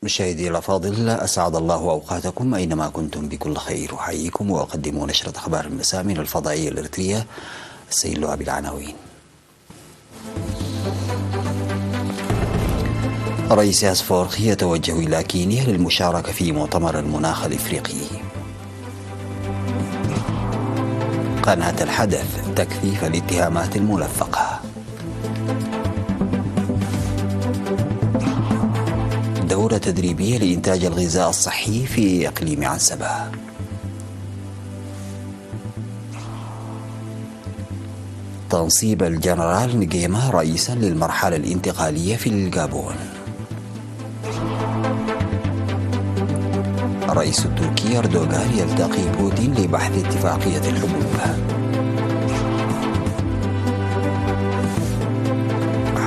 مشاهدي الأفاضل، أسعد الله أوقاتكم أينما كنتم بكل خير. أحييكم وأقدم نشرة أخبار المساء من الفضائية الإريترية. السيد لعب العناوين. رئيس أفورقي يتوجه إلى كينيا للمشاركة في مؤتمر المناخ الإفريقي. قناة الحدث تكثيف الاتهامات الملفقة. دورة تدريبية لإنتاج الغذاء الصحي في إقليم عنسبة. تنصيب الجنرال نجيما رئيسا للمرحلة الانتقالية في الجابون. الرئيس التركي أردوغان يلتقي بوتين لبحث اتفاقية الحبوب.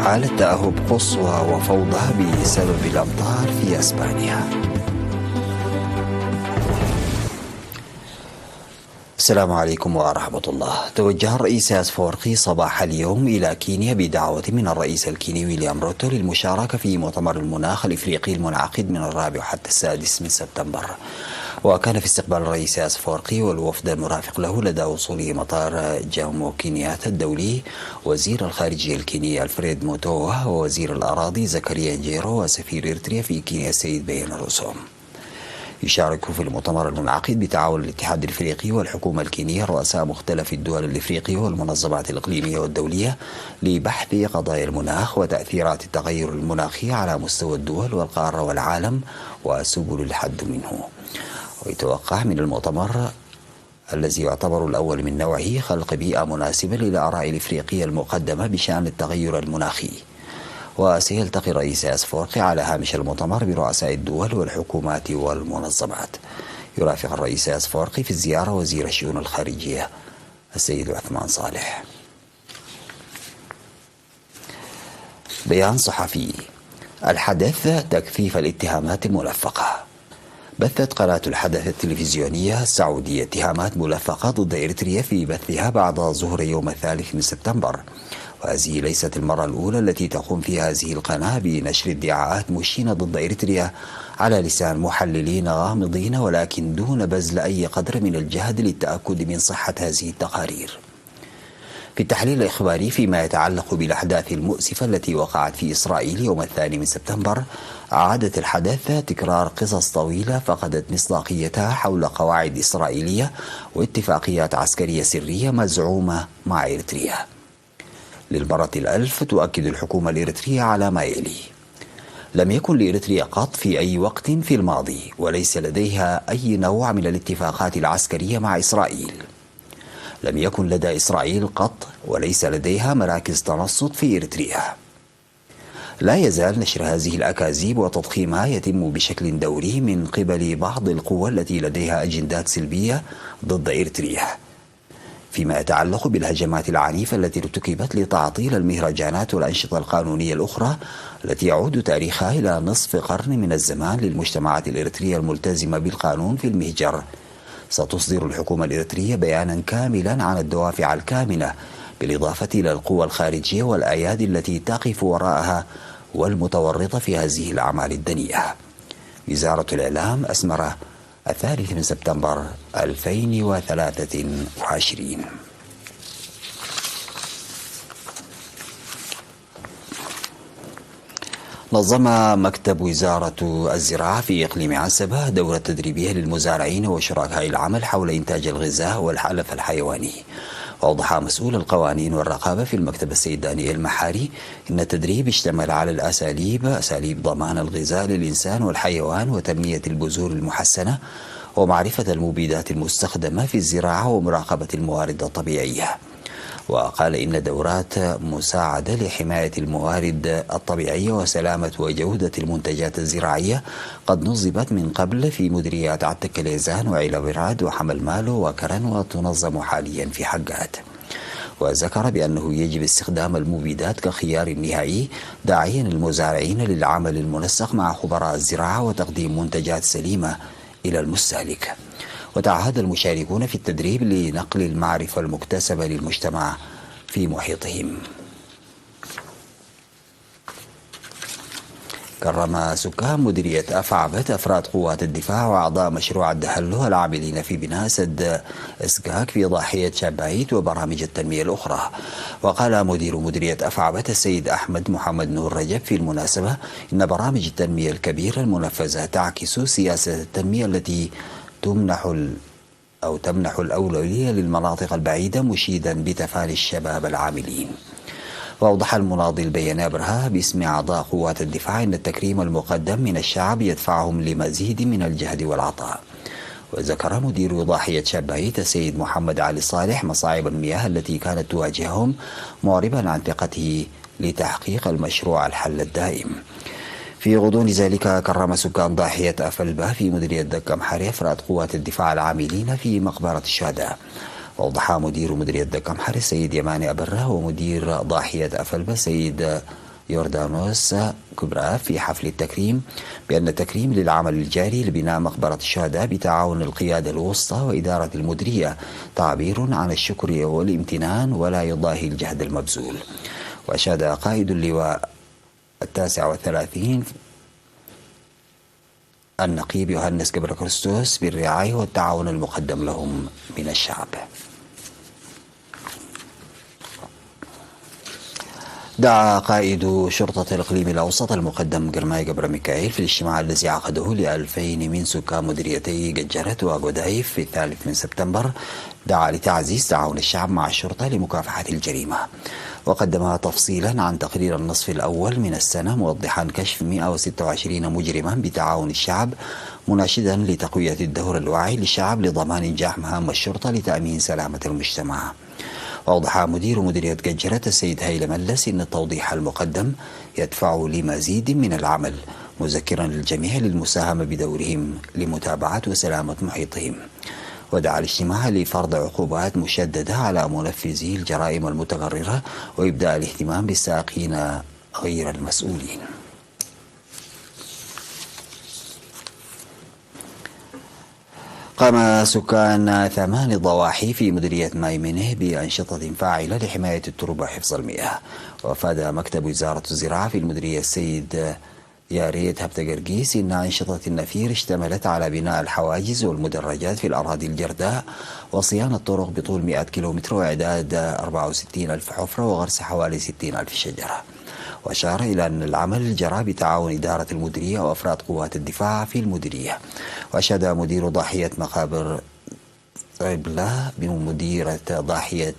حالة تأهب قصوى وفوضى بسبب الأمطار في أسبانيا. السلام عليكم ورحمة الله. توجه الرئيس أفورقي صباح اليوم إلى كينيا بدعوة من الرئيس الكيني ويليام روتو للمشاركة في مؤتمر المناخ الإفريقي المنعقد من 4 حتى 6 سبتمبر. وكان في استقبال الرئيس أفورقي والوفد المرافق له لدى وصوله مطار جامو كينياتا الدولي وزير الخارجية الكيني ألفريد موتوها ووزير الأراضي زكريا جيرو وسفير إريتريا في كينيا السيد بيان روسوم. يشارك في المؤتمر المنعقد بتعاون الاتحاد الافريقي والحكومة الكينية رؤساء مختلف الدول الافريقية والمنظمات الاقليمية والدولية لبحث قضايا المناخ وتأثيرات التغير المناخي على مستوى الدول والقارة والعالم وسبل الحد منه. ويتوقع من المؤتمر الذي يعتبر الأول من نوعه خلق بيئة مناسبة للآراء الإفريقية المقدمة بشأن التغير المناخي. وسيلتقي الرئيس أفورقي على هامش المؤتمر برؤساء الدول والحكومات والمنظمات. يرافق الرئيس أفورقي في الزيارة وزير الشؤون الخارجية السيد عثمان صالح. بيان صحفي. الحدث تكثيف الاتهامات الملفقة. بثت قناة الحدث التلفزيونية السعودية اتهامات ملفقة ضد إريتريا في بثها بعد ظهر يوم 3 سبتمبر. وهذه ليست المرة الأولى التي تقوم فيها هذه القناة بنشر ادعاءات مشينة ضد إريتريا على لسان محللين غامضين، ولكن دون بذل أي قدر من الجهد للتأكد من صحة هذه التقارير. في التحليل الإخباري فيما يتعلق بالأحداث المؤسفة التي وقعت في إسرائيل يوم 2 سبتمبر، عادت الحدث تكرار قصص طويلة فقدت مصداقيتها حول قواعد إسرائيلية واتفاقيات عسكرية سرية مزعومة مع إريتريا. للمرة الألف تؤكد الحكومة الإريترية على ما يلي: لم يكن لإريتريا قط في أي وقت في الماضي، وليس لديها أي نوع من الاتفاقات العسكرية مع إسرائيل. لم يكن لدى إسرائيل قط وليس لديها مراكز تنصت في إريتريا. لا يزال نشر هذه الأكاذيب وتضخيمها يتم بشكل دوري من قبل بعض القوى التي لديها أجندات سلبية ضد إريتريا. فيما يتعلق بالهجمات العنيفة التي ارتكبت لتعطيل المهرجانات والأنشطة القانونية الأخرى التي يعود تاريخها إلى نصف قرن من الزمان للمجتمعات الإريترية الملتزمة بالقانون في المهجر، ستصدر الحكومة الإريترية بيانا كاملا عن الدوافع الكامنة، بالإضافة إلى القوى الخارجية والأيادي التي تقف وراءها والمتورطة في هذه الأعمال الدنيئة. وزارة الإعلام أسمر 3 سبتمبر 2023. نظم مكتب وزارة الزراعة في إقليم عنسبة دورة تدريبية للمزارعين وشركاء العمل حول إنتاج الغذاء والعلف الحيواني. وأوضح مسؤول القوانين والرقابة في المكتب السيد دانيال محاري إن التدريب اشتمل على أساليب ضمان الغذاء للإنسان والحيوان وتنمية البذور المحسنة ومعرفة المبيدات المستخدمة في الزراعة ومراقبة الموارد الطبيعية. وقال إن دورات مساعدة لحماية الموارد الطبيعية وسلامة وجودة المنتجات الزراعية قد نظمت من قبل في مديريات عتك اليزان وعيلة براد وحمل مالو وكرن، وتنظم حاليا في حقات. وذكر بأنه يجب استخدام المبيدات كخيار نهائي، داعيا المزارعين للعمل المنسق مع خبراء الزراعة وتقديم منتجات سليمة إلى المستهلك. وتعهد المشاركون في التدريب لنقل المعرفة المكتسبة للمجتمع في محيطهم. كرم سكان مديرية أفعبت أفراد قوات الدفاع وأعضاء مشروع الدهلو العاملين في بناء سد إسكاك في ضاحية شابايت وبرامج التنمية الأخرى. وقال مدير مديرية أفعبت السيد أحمد محمد نور رجب في المناسبة إن برامج التنمية الكبيرة المنفذة تعكس سياسة التنمية التي تمنح الأولوية للمناطق البعيدة، مشيدا بتفاني الشباب العاملين. وأوضح المناضل البيان أبرهة باسم أعضاء قوات الدفاع أن التكريم المقدم من الشعب يدفعهم لمزيد من الجهد والعطاء. وذكر مدير ضاحية شابايت السيد محمد علي صالح مصاعب المياه التي كانت تواجههم، معربا عن ثقته لتحقيق المشروع الحل الدائم. في غضون ذلك كرم سكان ضاحية أفلبة في مديرية دكة محري أفراد قوات الدفاع العاملين في مقبرة الشهداء. وأوضح مدير مديرية دكة محري السيد يماني أبرة ومدير ضاحية أفلبة السيد يوردانوس كبرى في حفل التكريم بأن التكريم للعمل الجاري لبناء مقبرة الشهداء بتعاون القيادة الوسطى وإدارة المديرية تعبير عن الشكر والامتنان ولا يضاهي الجهد المبذول. وأشاد قائد اللواء 39 النقيب يوهنس كبر كريستوس بالرعاية والتعاون المقدم لهم من الشعب. دعا قائد شرطة الإقليم الأوسط المقدم قرماي قبر ميكائيل في الاجتماع الذي عقده ل2000 من سكان مديريتي قجرة وغدايف في 3 سبتمبر، دعا لتعزيز تعاون الشعب مع الشرطة لمكافحة الجريمة. وقدم تفصيلا عن تقرير النصف الأول من السنة موضحا كشف 126 مجرما بتعاون الشعب، مناشدا لتقوية الدور الواعي للشعب لضمان إنجاح مهام الشرطة لتأمين سلامة المجتمع. وأوضح مدير مديرية قجرة السيد هيل ملس أن التوضيح المقدم يدفع لمزيد من العمل، مذكرا الجميع للمساهمة بدورهم لمتابعة وسلامة محيطهم. ودعا الاجتماع لفرض عقوبات مشددة على منفذي الجرائم المتكررة وإبداء الاهتمام بالسائقين غير المسؤولين. قام سكان 8 ضواحي في مديرية مايمنه بأنشطة فاعلة لحماية التربة وحفظ المياه. وأفاد مكتب وزارة الزراعة في المديرية السيد يا ريت هبت قرقيس إن أنشطة النفير اشتملت على بناء الحواجز والمدرجات في الأراضي الجرداء وصيانة طرق بطول 100 كيلومتر وإعداد 64 ألف حفرة وغرس حوالي 60 ألف شجرة. وأشار إلى أن العمل جرى بتعاون إدارة المديرية وأفراد قوات الدفاع في المديرية. وأشاد مدير ضاحية مقابر عبلة بمديرة ضاحية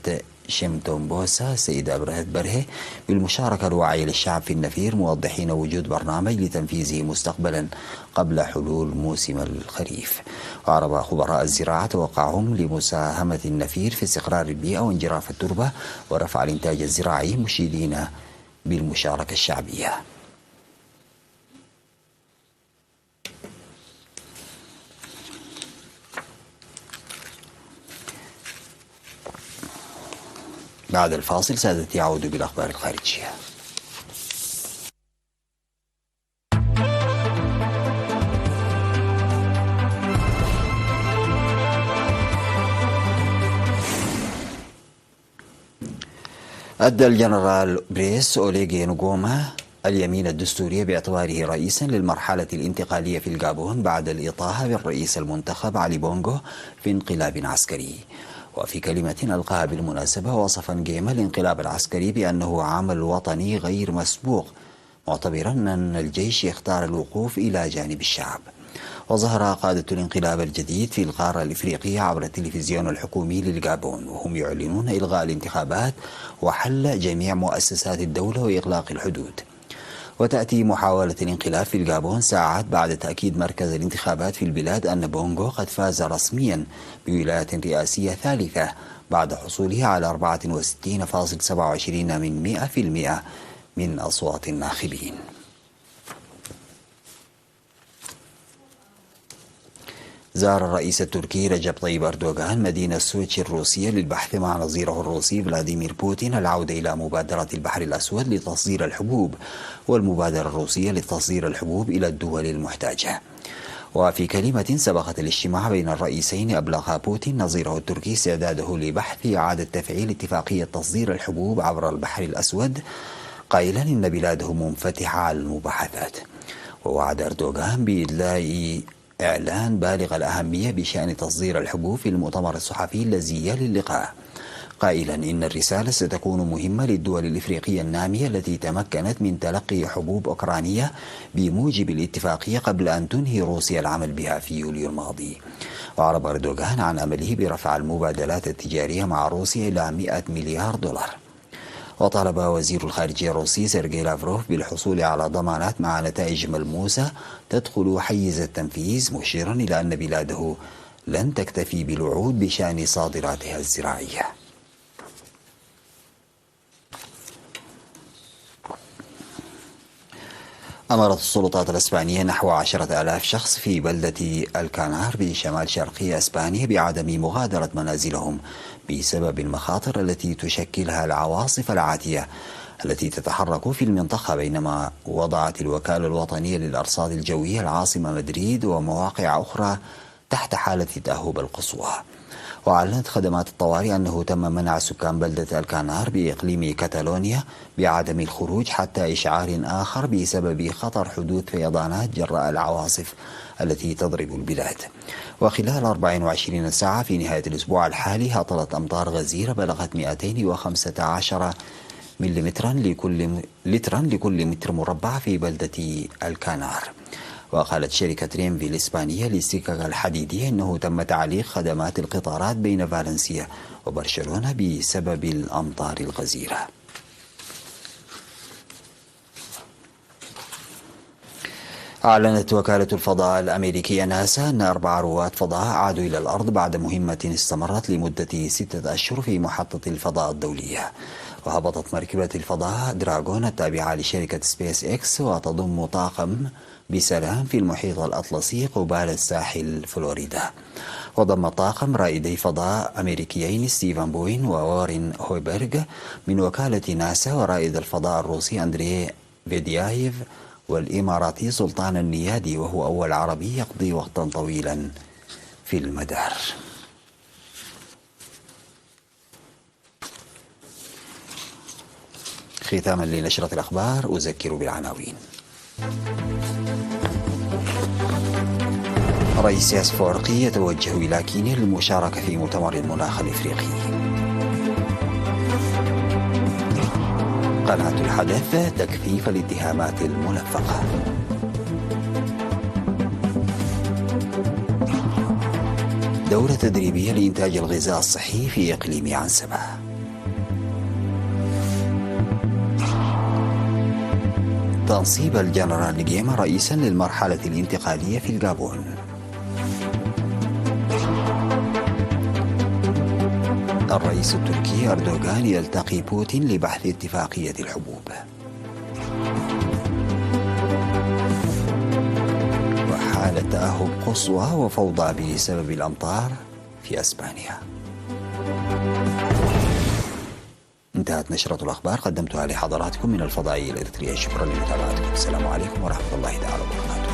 شمتومبوسا السيد أبرهة برهة بالمشاركة الواعية للشعب في النفير، موضحين وجود برنامج لتنفيذه مستقبلا قبل حلول موسم الخريف. وعرب خبراء الزراعة توقعهم لمساهمة النفير في استقرار البيئة وانجراف التربة ورفع الإنتاج الزراعي، مشيدين بالمشاركة الشعبية. بعد الفاصل سادتي يعود بالأخبار الخارجية. أدى الجنرال بريس أوليغي نغوما اليمين الدستوري باعتباره رئيسا للمرحلة الانتقالية في الغابون بعد الإطاحة بالرئيس المنتخب علي بونغو في انقلاب عسكري. وفي كلمة ألقاها بالمناسبة وصف نغيما الانقلاب العسكري بأنه عمل وطني غير مسبوق، معتبرا أن الجيش يختار الوقوف إلى جانب الشعب. وظهر قادة الانقلاب الجديد في القارة الإفريقية عبر التلفزيون الحكومي للغابون وهم يعلنون إلغاء الانتخابات وحل جميع مؤسسات الدولة وإغلاق الحدود. وتأتي محاولة الانقلاب في الغابون ساعات بعد تأكيد مركز الانتخابات في البلاد أن بونغو قد فاز رسميا بولاية رئاسية ثالثة بعد حصوله على 64.27% من أصوات الناخبين. زار الرئيس التركي رجب طيب أردوغان مدينة سوتشي الروسية للبحث مع نظيره الروسي فلاديمير بوتين العودة إلى مبادرة البحر الأسود لتصدير الحبوب والمبادرة الروسية لتصدير الحبوب إلى الدول المحتاجة. وفي كلمة سبقت الاجتماع بين الرئيسين أبلغ بوتين نظيره التركي استعداده لبحث إعادة تفعيل اتفاقية تصدير الحبوب عبر البحر الأسود، قائلا إن بلاده منفتحة على المباحثات. ووعد أردوغان بإدلاء إعلان بالغ الأهمية بشأن تصدير الحبوب في المؤتمر الصحفي الذي يلي اللقاء، قائلا إن الرسالة ستكون مهمة للدول الإفريقية النامية التي تمكنت من تلقي حبوب أوكرانية بموجب الاتفاقية قبل أن تنهي روسيا العمل بها في يوليو الماضي. وأعرب أردوغان عن أمله برفع المبادلات التجارية مع روسيا إلى 100 مليار دولار. وطالب وزير الخارجية الروسي سيرجي لافروف بالحصول على ضمانات مع نتائج ملموسة تدخل حيز التنفيذ، مشيرا إلى أن بلاده لن تكتفي بالوعود بشأن صادراتها الزراعية. أمرت السلطات الإسبانية نحو 10,000 شخص في بلدة الكانار بشمال شرقي إسبانيا بعدم مغادرة منازلهم بسبب المخاطر التي تشكلها العواصف العاتية التي تتحرك في المنطقة، بينما وضعت الوكالة الوطنية للأرصاد الجوية العاصمة مدريد ومواقع أخرى تحت حالة التأهب القصوى. وأعلنت خدمات الطوارئ أنه تم منع سكان بلدة الكانار بإقليم كاتالونيا بعدم الخروج حتى إشعار آخر بسبب خطر حدوث فيضانات جراء العواصف التي تضرب البلاد. وخلال 24 ساعة في نهاية الأسبوع الحالي هطلت أمطار غزيرة بلغت 215 مليمترا لكل متر مربع في بلدة الكانار. وقالت شركة رينفي الإسبانية للسكك الحديدية أنه تم تعليق خدمات القطارات بين فالنسيا وبرشلونة بسبب الأمطار الغزيرة. أعلنت وكالة الفضاء الأمريكية ناسا أن 4 رواد فضاء عادوا إلى الأرض بعد مهمة استمرت لمدة 6 أشهر في محطة الفضاء الدولية. وهبطت مركبة الفضاء دراغون التابعة لشركة سبيس إكس وتضم طاقم بسلام في المحيط الأطلسي قبال الساحل فلوريدا. وضم طاقم رائدي فضاء أمريكيين ستيفن بوين ووارين هويبرغ من وكالة ناسا، ورائد الفضاء الروسي أندري فيديايف، والإماراتي سلطان النيادي، وهو أول عربي يقضي وقتا طويلا في المدار. ختاما لنشرة الأخبار أذكر بالعناوين. رئيس أفورقي يتوجه إلى كينيا للمشاركة في مؤتمر المناخ الإفريقي. قناة الحدث تكثيف الاتهامات الملفقة. دورة تدريبية لإنتاج الغذاء الصحي في إقليم عنسبة. تنصيب الجنرال نجيما رئيسا للمرحلة الانتقالية في الغابون. الرئيس التركي أردوغان يلتقي بوتين لبحث اتفاقية الحبوب. وحالة تأهب قصوى وفوضى بسبب الأمطار في أسبانيا. انتهت نشرة الأخبار قدمتها لحضراتكم من الفضائية الإريترية. شكرا لمتابعتكم. السلام عليكم ورحمة الله تعالى وبركاته.